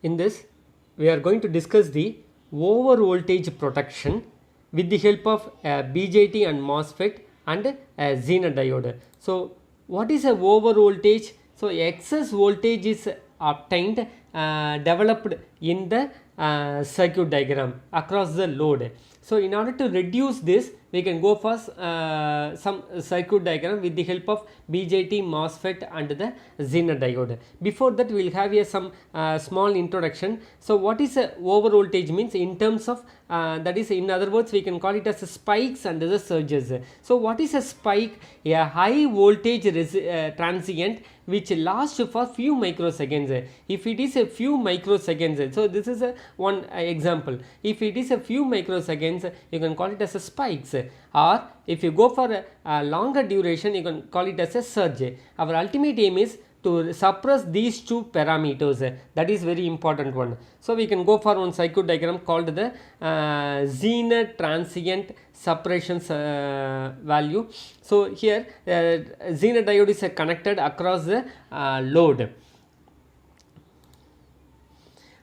In this, we are going to discuss the over voltage protection with the help of BJT and MOSFET and Zener diode. So, what is a over voltage? So, excess voltage is obtained, developed in the circuit diagram across the load. So, in order to reduce this, we can go for some circuit diagram with the help of BJT, MOSFET and the Zener diode. Before that, we will have here some small introduction. So, what is a over voltage means in terms of that is, in other words, we can call it as a spikes and the surges. So, what is a spike? A high voltage transient which lasts for few microseconds. If it is a few microseconds, so this is a one example. If it is a few microseconds, you can call it as a spikes, or if you go for a longer duration, you can call it as a surge. Our ultimate aim is to suppress these two parameters. That is very important one. So, we can go for one circuit diagram called the Zener transient suppression value. So, here Zener diode is connected across the load.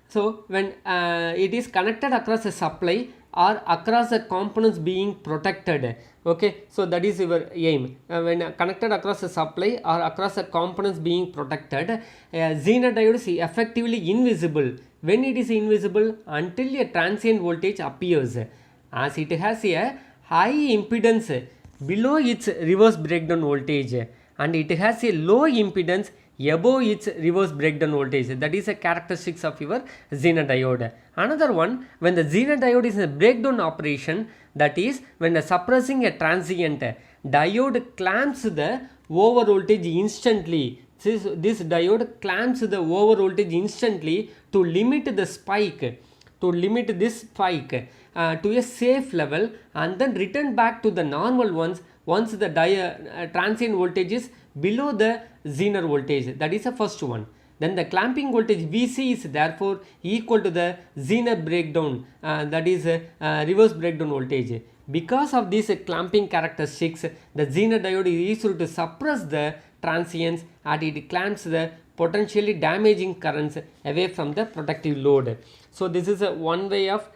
So, when it is connected across a supply or across the components being protected, okay, so that is your aim. When connected across a supply or across the components being protected, Zener diode is effectively invisible. When it is invisible? Until a transient voltage appears, as it has a high impedance below its reverse breakdown voltage and it has a low impedance above its reverse breakdown voltage. That is a characteristics of your Zener diode. Another one, when the Zener diode is a breakdown operation, that is when suppressing a transient, diode clamps the over voltage instantly. This diode clamps the over voltage instantly to limit the spike, to limit this spike to a safe level and then return back to the normal ones once the transient voltage is below the Zener voltage. That is the first one. Then the clamping voltage Vc is therefore equal to the Zener breakdown, that is reverse breakdown voltage. Because of these clamping characteristics, the Zener diode is used to suppress the transients and it clamps the potentially damaging currents away from the protective load. So, this is one way of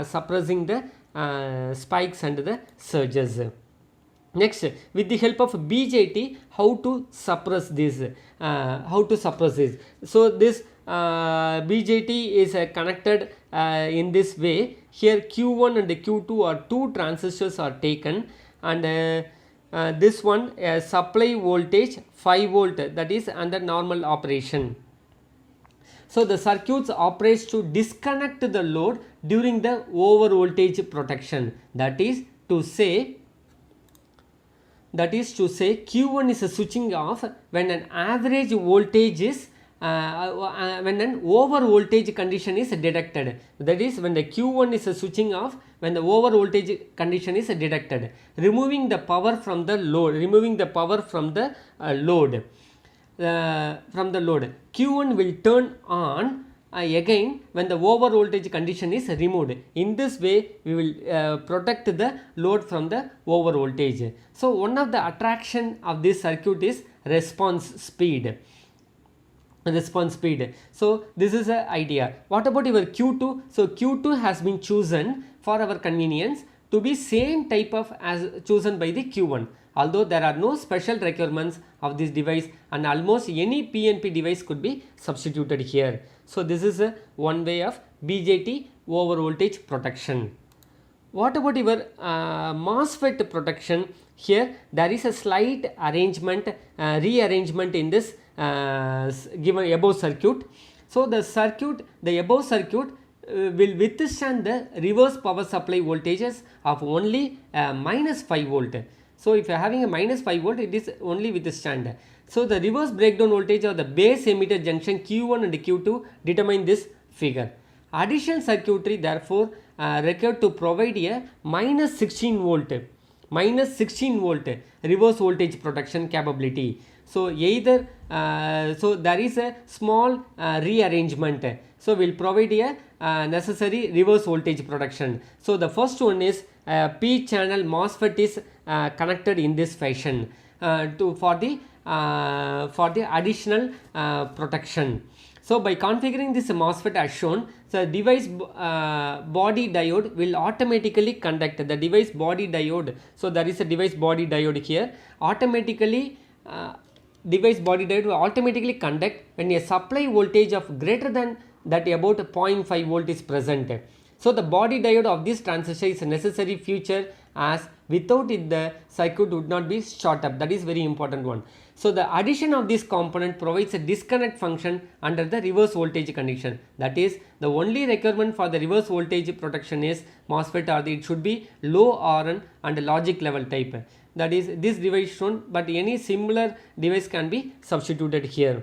suppressing the spikes and the surges. Next, with the help of BJT, how to suppress this? So, this BJT is connected in this way. Here Q1 and Q2 are two transistors are taken, and this one supply voltage 5 volt, that is under normal operation. So, the circuits operates to disconnect the load during the over voltage protection. That is to say Q1 is switching off when an average voltage is when an over voltage condition is detected. That is when the Q1 is switching off when the over voltage condition is detected, removing the power from the load, Q1 will turn on again when the over voltage condition is removed. In this way, we will protect the load from the over voltage. So, one of the attraction of this circuit is response speed. So, this is the idea. What about your Q2? So, Q2 has been chosen for our convenience to be same type of as chosen by the Q1. Although there are no special requirements of this device and almost any PNP device could be substituted here. So, this is one way of BJT over voltage protection. What about your MOSFET protection? Here there is a slight rearrangement in this given above circuit. So, the above circuit will withstand the reverse power supply voltages of only minus 5 volt. So, if you are having a minus 5 volt, it is only withstand. So, the reverse breakdown voltage of the base emitter junction Q1 and Q2 determine this figure. Additional circuitry therefore required to provide a minus 16 volt reverse voltage protection capability. So, either so there is a small rearrangement. So, we will provide a necessary reverse voltage protection. So, the first one is P channel MOSFET is connected in this fashion for the additional protection. So by configuring this MOSFET as shown, the device body diode will automatically conduct the device body diode. So there is a device body diode here. Automatically device body diode will automatically conduct when a supply voltage of greater than that about 0.5 volt is present. So the body diode of this transistor is a necessary feature, as without it the circuit would not be short up. That is very important one. So the addition of this component provides a disconnect function under the reverse voltage condition. That is, the only requirement for the reverse voltage protection is MOSFET, or it should be low RN and logic level type. That is this device shown, but any similar device can be substituted here.